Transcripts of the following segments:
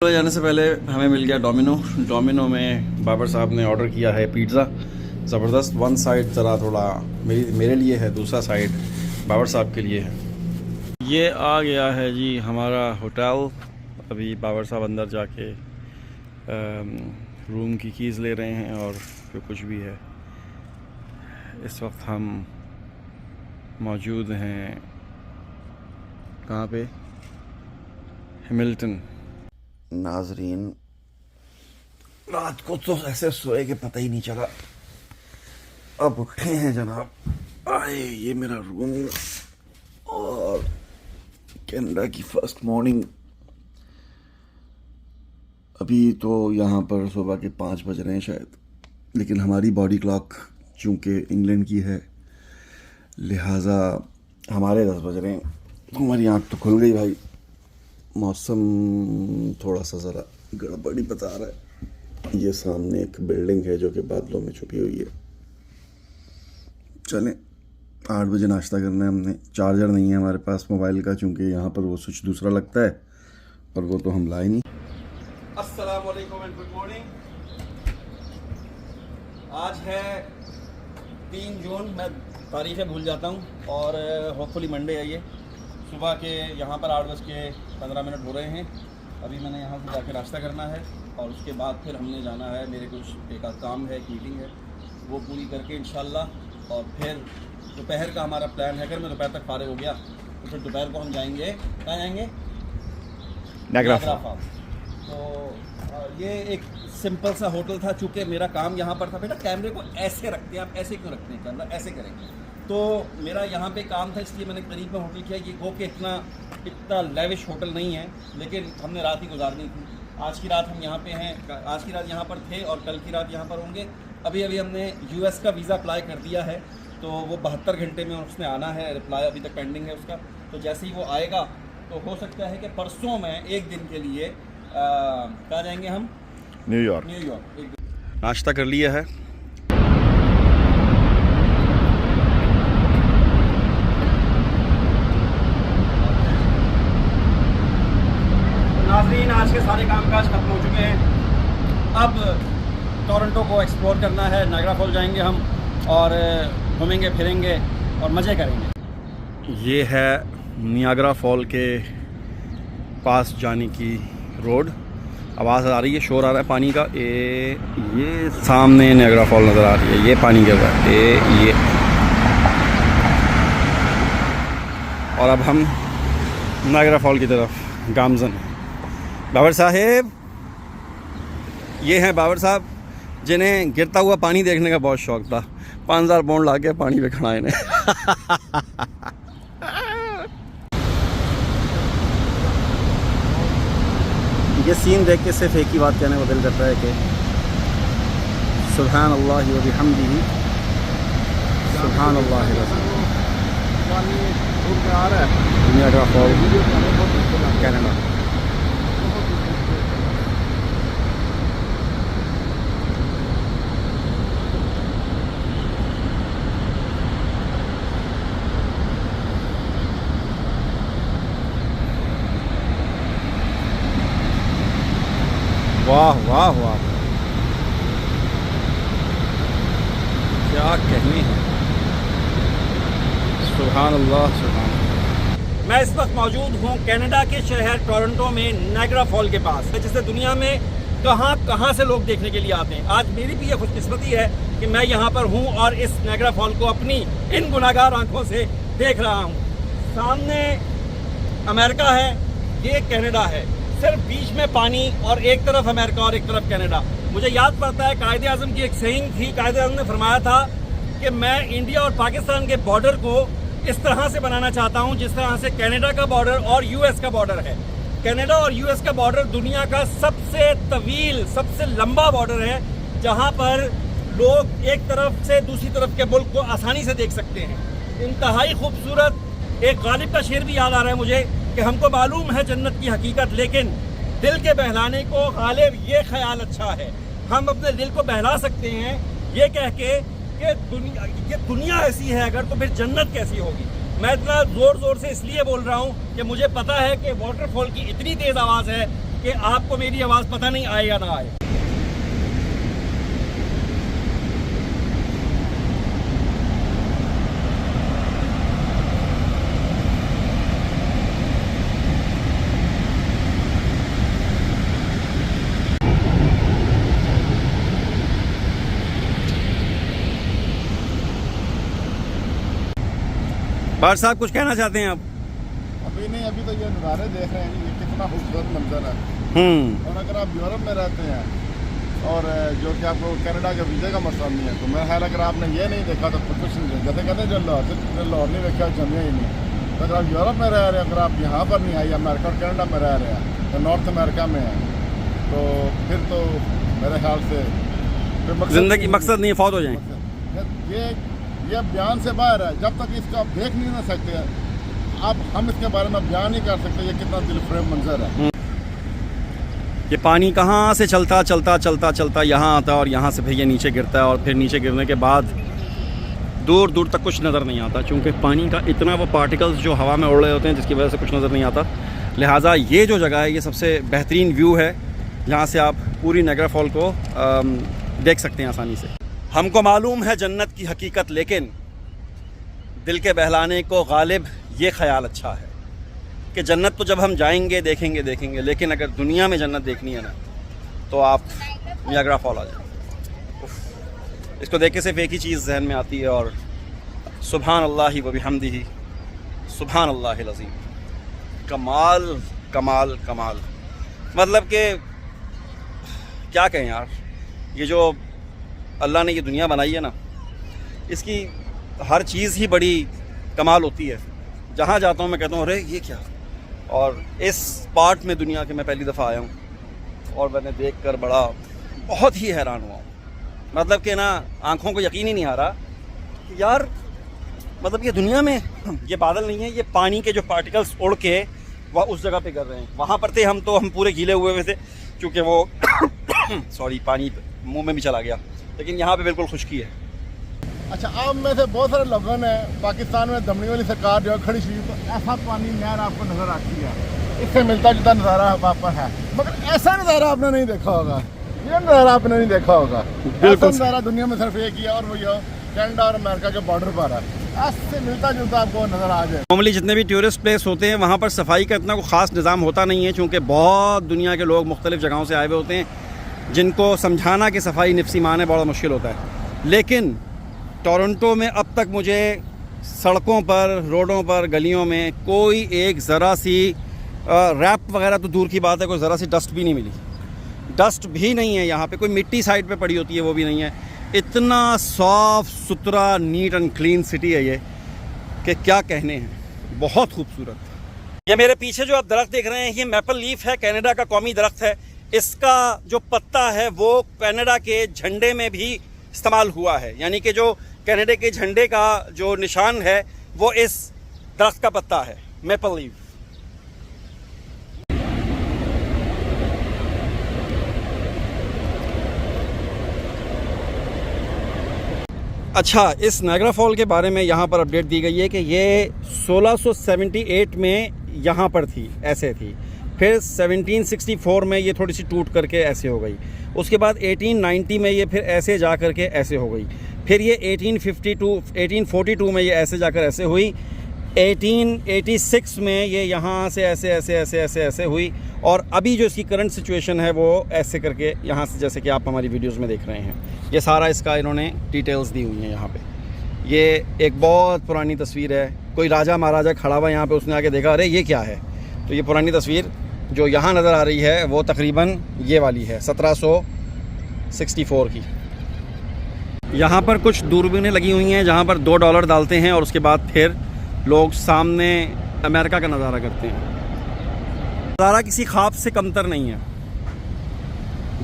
जाने से पहले हमें मिल गया डोमिनो में बाबर साहब ने ऑर्डर किया है पिज़्ज़ा ज़बरदस्त। वन साइड ज़रा थोड़ा मेरे लिए है, दूसरा साइड बाबर साहब के लिए है। ये आ गया है जी हमारा होटल। अभी बाबर साहब अंदर जाके रूम की कीज़ ले रहे हैं और फिर कुछ भी है। इस वक्त हम मौजूद हैं कहाँ पे? हैमिल्टन। नाजरीन, रात को तो ऐसे सोए के पता ही नहीं चला, अब उठे हैं जनाब। आए, ये मेरा रूम और कनाडा की फर्स्ट मॉर्निंग। अभी तो यहाँ पर सुबह के 5 बज रहे हैं शायद, लेकिन हमारी बॉडी क्लॉक चूँकि इंग्लैंड की है लिहाजा हमारे 10 बज रहे हैं। हमारी आँख तो खुल गई भाई। मौसम थोड़ा सा ज़रा गड़बड़ी बता रहा है। ये सामने एक बिल्डिंग है जो कि बादलों में छुपी हुई है। चलें, 8 बजे नाश्ता करना है हमने। चार्जर नहीं है हमारे पास मोबाइल का, चूँकि यहाँ पर वो स्विच दूसरा लगता है, पर वो तो हम लाए नहीं। अस्सलाम वालेकुम एंड गुड मॉर्निंग। आज है 3 जून। मैं तारीखें भूल जाता हूँ और होपफुली मंडे है। ये सुबह के यहाँ पर 8:15 हो रहे हैं। अभी मैंने यहाँ से जाकर नाश्ता करना है और उसके बाद फिर हमने जाना है। मेरे कुछ एक आध काम है, एक मीटिंग है, वो पूरी करके इंशाल्लाह। और फिर दोपहर का हमारा प्लान है, अगर मैं दोपहर तक फारिग हो गया तो फिर दोपहर को हम जाएंगे। कहाँ जाएंगे? Niagara false. तो ये एक सिंपल सा होटल था। चूँकि मेरा काम यहाँ पर था। बेटा कैमरे को ऐसे रखते हैं आप, ऐसे क्यों रखते हैं? कैमरा ऐसे करेंगे। तो मेरा यहाँ पे काम था, इसलिए मैंने करीब में होटल किया। ये गो के इतना लेविश होटल नहीं है, लेकिन हमने रात ही गुजारनी थी। आज की रात हम यहाँ पे हैं। आज की रात यहाँ पर थे और कल की रात यहाँ पर होंगे। अभी हमने US का वीज़ा अप्लाई कर दिया है, तो वो 72 घंटे में उसने आना है। रिप्लाई अभी तक पेंडिंग है उसका। तो जैसे ही वो आएगा तो हो सकता है कि परसों में एक दिन के लिए कहाँ जाएंगे हम? न्यूयॉर्क। नाश्ता कर लिया है। नाज़रीन, आज के सारे कामकाज खत्म हो चुके हैं। अब टोरंटो को एक्सप्लोर करना है। नायग्रा फॉल जाएंगे हम और घूमेंगे फिरेंगे और मज़े करेंगे। ये है नियाग्रा फॉल के पास जाने की रोड। आवाज़ आ रही है, शोर आ रहा है पानी का। ये सामने नियाग्रा फॉल नज़र आ रही है। ये पानी गिर रहा है। ये और अब हम नियाग्रा फॉल की तरफ गामजन। बाबर साहेब, ये हैं बाबर साहब जिन्हें गिरता हुआ पानी देखने का बहुत शौक था। 5000 पाउंड ला के पानी पे खड़ा इन्हें। ये सीन देख के सिर्फ एक ही बात कहने को दिल करता है कि सुभान अल्लाह व बिहम्दिही, सुभान अल्लाह। Niagara fall, Canada. वाह वाह वाह, क्या कहने हैं। सुभान अल्लाह, सुभान अल्लाह। मैं इस वक्त मौजूद हूँ कनाडा के शहर टोरंटो में नायग्रा फॉल के पास, जिसे दुनिया में कहाँ से लोग देखने के लिए आते हैं। आज मेरी भी ये खुशकिस्मती है कि मैं यहाँ पर हूँ और इस नायग्रा फॉल को अपनी इन गुनाहगार आंखों से देख रहा हूँ। सामने अमेरिका है, ये कनाडा है। सिर्फ बीच में पानी और एक तरफ अमेरिका और एक तरफ कनाडा। मुझे याद पड़ता है कायदे आज़म की एक सेइंग थी। कायदे आज़म ने फरमाया था कि मैं इंडिया और पाकिस्तान के बॉर्डर को इस तरह से बनाना चाहता हूं जिस तरह से कनाडा का बॉर्डर और US का बॉर्डर है। कनाडा और US का बॉर्डर दुनिया का सबसे तवील, सबसे लंबा बॉर्डर है, जहां पर लोग एक तरफ से दूसरी तरफ के मुल्क को आसानी से देख सकते हैं। इंतहाई खूबसूरत। एक गालिब का शेर भी याद आ रहा है मुझे कि हमको मालूम है जन्नत की हकीकत, लेकिन दिल के बहलाने को गालिब ये ख्याल अच्छा है। हम अपने दिल को बहला सकते हैं ये कह के कि दुनिया ऐसी है अगर, तो फिर जन्नत कैसी होगी। मैं इतना ज़ोर ज़ोर से इसलिए बोल रहा हूँ कि मुझे पता है कि वाटरफॉल की इतनी तेज़ आवाज़ है कि आपको मेरी आवाज़ पता नहीं आए या ना आए। बार साहब कुछ कहना चाहते हैं आप? अभी नहीं, अभी तो ये नज़ारे देख रहे हैं जी, ये कितना खूबसूरत मंजर है। और अगर आप यूरोप में रहते हैं और जो कि आपको कनाडा के वीज़े का मसला नहीं है, तो मेरा ख्याल अगर आपने ये नहीं देखा तो कुछ नहीं। जैसे कहते हैं जो लाहौर नहीं देखा जमिया ही नहीं। तो अगर आप यूरोप में रह रहे हैं, अगर आप यहाँ पर नहीं आए, अमेरिका और कनाडा में रह रहे हैं, तो नॉर्थ अमेरिका में है, तो फिर तो मेरे ख्याल से ज़िंदगी मकसद नहीं, फौत हो जाए। ये बयान से बाहर है। जब तक इसको आप देख नहीं ना सकते, अब हम इसके बारे में बयान नहीं कर सकते ये कितना दिलफरेब मंजर है। ये पानी कहाँ से चलता चलता चलता चलता यहाँ आता है और यहाँ से फिर ये नीचे गिरता है, और फिर नीचे गिरने के बाद दूर दूर तक कुछ नज़र नहीं आता, क्योंकि पानी का इतना वो पार्टिकल्स जो हवा में उड़ रहे होते हैं जिसकी वजह से कुछ नज़र नहीं आता। लिहाजा ये जो जगह है ये सबसे बेहतरीन व्यू है, जहाँ से आप पूरी नायग्रा फॉल को देख सकते हैं आसानी से। हमको मालूम है जन्नत की हकीकत, लेकिन दिल के बहलाने को गालिब ये ख़याल अच्छा है कि जन्नत तो जब हम जाएंगे देखेंगे, लेकिन अगर दुनिया में जन्नत देखनी है ना, तो आप नायग्रा फॉल आ जाए। इसको देख के सिर्फ एक ही चीज़ जहन में आती है, और सुभान अल्लाह व बिहम्दिही सुभान अल्लाहिल अज़ीम। कमाल कमाल कमाल, मतलब कि क्या कहें यार, ये जो अल्लाह ने ये दुनिया बनाई है ना, इसकी हर चीज़ ही बड़ी कमाल होती है। जहाँ जाता हूँ मैं कहता हूँ अरे ये क्या। और इस पार्ट में दुनिया के मैं पहली दफ़ा आया हूँ और मैंने देखकर बहुत ही हैरान हुआ हूँ। मतलब कि ना आँखों को यकीन ही नहीं आ रहा कि यार, मतलब ये दुनिया में ये बादल नहीं है, ये पानी के जो पार्टिकल्स उड़ के वह उस जगह पे कर रहे हैं। वहाँ पर थे हम पूरे गीले हुए थे, क्योंकि वो सॉरी पानी मुँह में भी चला गया, लेकिन यहाँ पे बिल्कुल खुश्की है। अच्छा, अब में से बहुत सारे लोगों ने पाकिस्तान में दमनी वाली सरकार जो है खड़ी हुई, तो ऐसा पानी नहर आपको नज़र आती है, इससे मिलता जुलता नज़ारा वहाँ पर है, मगर ऐसा नज़ारा आपने नहीं देखा होगा। ये नज़ारा आपने नहीं देखा होगा। ऐसा नज़ारा दुनिया में सिर्फ एक ही है, और वो कनाडा और अमेरिका के बॉर्डर पर है। ऐसे मिलता जुलता आपको नज़र आ जाए। नॉर्मली जितने भी टूरिस्ट प्लेस होते हैं वहाँ पर सफाई का इतना कोई ख़ास निज़ाम होता नहीं है, क्योंकि बहुत दुनिया के लोग मुख्तलिफ़ जगहों से आए हुए होते हैं, जिनको समझाना कि सफाई निफ्सी मान है बड़ा मुश्किल होता है। लेकिन टोरंटो में अब तक मुझे सड़कों पर, रोडों पर, गलियों में कोई एक ज़रा सी रैप वगैरह तो दूर की बात है, कोई ज़रा सी डस्ट भी नहीं मिली। डस्ट भी नहीं है यहाँ पे, कोई मिट्टी साइड पे पड़ी होती है वो भी नहीं है। इतना साफ़ सुथरा नीट एंड क्लीन सिटी है ये कि क्या कहने हैं, बहुत खूबसूरत। ये मेरे पीछे जो आप दरख्त देख रहे हैं, ये मैपल लीफ है, कनाडा का कौमी दरख्त है। इसका जो पत्ता है वो कनाडा के झंडे में भी इस्तेमाल हुआ है, यानी कि जो कनाडा के झंडे का जो निशान है वो इस दरख्त का पत्ता है, मैपल लीफ। अच्छा, इस नायग्रा फॉल के बारे में यहाँ पर अपडेट दी गई है कि ये 1678 में यहाँ पर थी, ऐसे थी। फिर 1764 में ये थोड़ी सी टूट करके ऐसे हो गई। उसके बाद 1890 में ये फिर ऐसे जा करके ऐसे हो गई। फिर ये 1842 में ये ऐसे जाकर ऐसे हुई। 1886 में ये यहाँ से ऐसे ऐसे ऐसे ऐसे ऐसे हुई, और अभी जो इसकी करंट सिचुएशन है वो ऐसे करके यहाँ से, जैसे कि आप हमारी वीडियोस में देख रहे हैं, ये सारा इसका इन्होंने डिटेल्स दी हुई हैं यहाँ पे। ये एक बहुत पुरानी तस्वीर है, कोई राजा महाराजा खड़ा हुआ यहाँ पे, उसने आके देखा अरे ये क्या है। तो ये पुरानी तस्वीर जो यहाँ नज़र आ रही है वो तकरीबन ये वाली है 1764 की। यहाँ पर कुछ दूरबीनें लगी हुई हैं जहाँ पर $2 डालते हैं और उसके बाद फिर लोग सामने अमेरिका का नज़ारा करते हैं। नज़ारा किसी ख्वाब से कमतर नहीं है।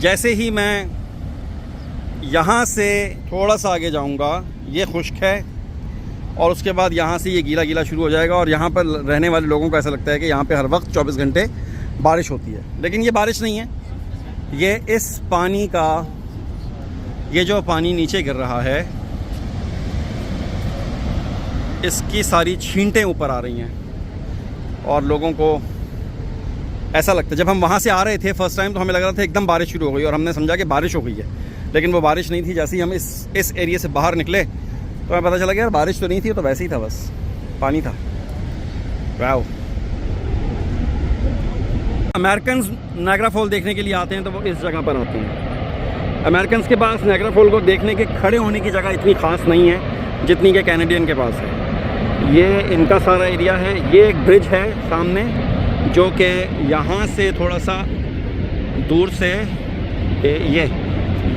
जैसे ही मैं यहाँ से थोड़ा सा आगे जाऊँगा ये खुश्क है, और उसके बाद यहाँ से ये गीला गीला शुरू हो जाएगा, और यहाँ पर रहने वाले लोगों को ऐसा लगता है कि यहाँ पे हर वक्त 24 घंटे बारिश होती है। लेकिन ये बारिश नहीं है, ये इस पानी का, ये जो पानी नीचे गिर रहा है इसकी सारी छींटें ऊपर आ रही हैं और लोगों को ऐसा लगता है। जब हम वहाँ से आ रहे थे फर्स्ट टाइम तो हमें लग रहा था एकदम बारिश शुरू हो गई और हमने समझा कि बारिश हो गई है, लेकिन वो बारिश नहीं थी। जैसे ही हम इस एरिया से बाहर निकले तो हमें पता चला कि यार बारिश तो नहीं थी, तो वैसे ही था, बस पानी था। वाओ। अमेरिकन्स नायग्रा फॉल देखने के लिए आते हैं तो वो इस जगह पर आते हैं। अमेरिकन्स के पास नायग्रा फॉल को देखने के खड़े होने की जगह इतनी ख़ास नहीं है जितनी कि कैनेडियन के पास है। ये इनका सारा एरिया है। ये एक ब्रिज है सामने जो कि यहाँ से थोड़ा सा दूर से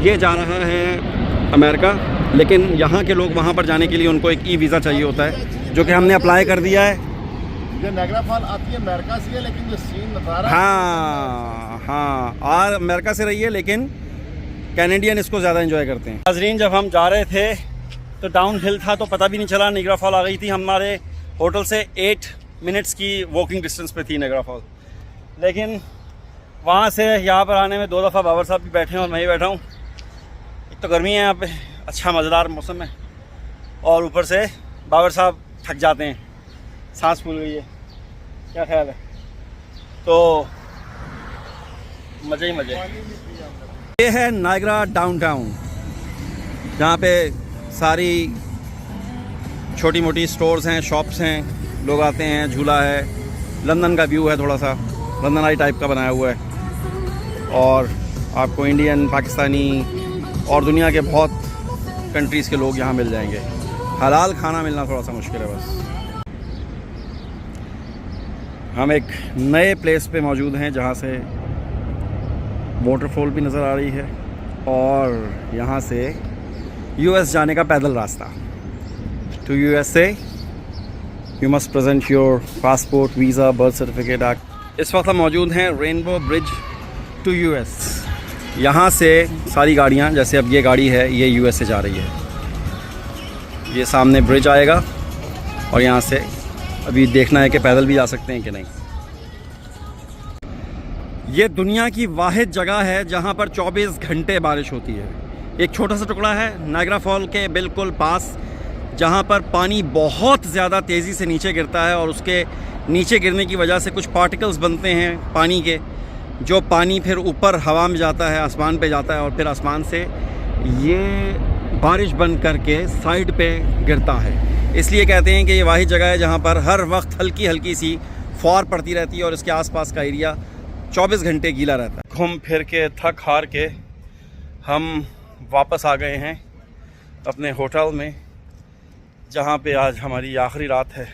ये जा रहा है अमेरिका, लेकिन यहाँ के लोग वहाँ पर जाने के लिए उनको एक ई वीज़ा चाहिए होता है, जो कि हमने अप्लाई कर दिया है। ये नायग्रा फॉल आती है अमेरिका से, लेकिन जो सीन नज़ारा, हाँ और अमेरिका से रही है, लेकिन कैनेडियन इसको ज़्यादा एंजॉय करते हैं। नाज़रीन, जब हम जा रहे थे तो डाउन हिल था तो पता भी नहीं चला नायग्रा फॉल आ गई थी। हमारे होटल से 8 मिनट्स की वॉकिंग डिस्टेंस पे थी नायग्रा फॉल, लेकिन वहाँ से यहाँ पर आने में 2 दफ़ा बाबर साहब भी बैठे हैं और मैं ही बैठा हूँ। एक तो गर्मी है यहाँ पे, अच्छा मज़ेदार मौसम है, और ऊपर से बाबर साहब थक जाते हैं, सांस फूल गई है, क्या ख्याल है? तो मज़े ही मज़े। ये है नायग्रा डाउनटाउन, जहाँ पे सारी छोटी मोटी स्टोर्स हैं, शॉप्स हैं, लोग आते हैं, झूला है। लंदन का व्यू है, थोड़ा सा लंदन आई टाइप का बनाया हुआ है, और आपको इंडियन, पाकिस्तानी और दुनिया के बहुत कंट्रीज़ के लोग यहाँ मिल जाएंगे। हलाल खाना मिलना थोड़ा सा मुश्किल है बस। हम एक नए प्लेस पे मौजूद हैं जहाँ से वाटरफॉल भी नज़र आ रही है, और यहाँ से यूएस जाने का पैदल रास्ता। To USA you must present your passport, visa, birth certificate. इस वक्त हम मौजूद हैं रेनबो ब्रिज टू यूएस। यहाँ से सारी गाड़ियाँ, जैसे अब ये गाड़ी है, ये यूएस से जा रही है। ये सामने ब्रिज आएगा और यहाँ से अभी देखना है कि पैदल भी जा सकते हैं कि नहीं। ये दुनिया की वाहिद जगह है जहाँ पर 24 घंटे बारिश होती है। एक छोटा सा टुकड़ा है नायग्रा फॉल के बिल्कुल पास, जहाँ पर पानी बहुत ज़्यादा तेज़ी से नीचे गिरता है, और उसके नीचे गिरने की वजह से कुछ पार्टिकल्स बनते हैं पानी के, जो पानी फिर ऊपर हवा में जाता है, आसमान पे जाता है, और फिर आसमान से ये बारिश बन करके साइड पे गिरता है। इसलिए कहते हैं कि ये वाहिद जगह है जहाँ पर हर वक्त हल्की हल्की सी फौर पड़ती रहती है, और इसके आसपास का एरिया 24 घंटे गीला रहता है। घूम फिर के थक हार के हम वापस आ गए हैं अपने होटल में, जहाँ पे आज हमारी आखिरी रात है।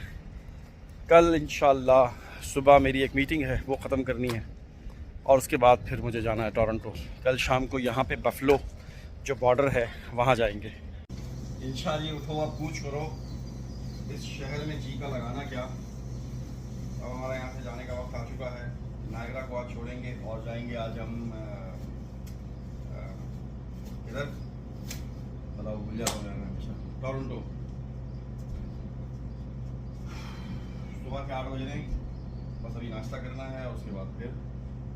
कल इंशाल्लाह सुबह मेरी एक मीटिंग है, वो ख़त्म करनी है, और उसके बाद फिर मुझे जाना है टोरंटो। कल शाम को यहाँ पे बफलो जो बॉर्डर है वहाँ जाएंगे। इंशाल्लाह उठो, आप पूछ करो इस शहर में जी का लगाना क्या। अब हमारा यहाँ से जाने का वक्त आ चुका है। नायग्रा को आज छोड़ेंगे और जाएंगे आज हम इधर, बताओ भूल जाता हूँ हमेशा, टोरंटो। सुबह के 8 बजे बस अभी नाश्ता करना है और उसके बाद फिर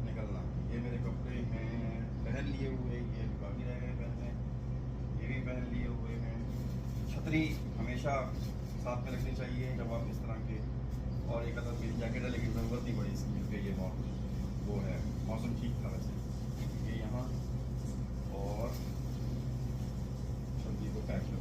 निकलना। ये मेरे कपड़े हैं पहन लिए हुए, ये बाकी रह गए पहनने, ये भी पहन लिए हुए हैं। छतरी हमेशा साथ में रखनी चाहिए जब आप इस तरह के, और एक अदर मेरी जैकेट है लेकिन ज़रूरत नहीं पड़ी इसकी, क्योंकि ये वो है, मौसम ठीक था वैसे। ये यहाँ और सब्जी को पैक कर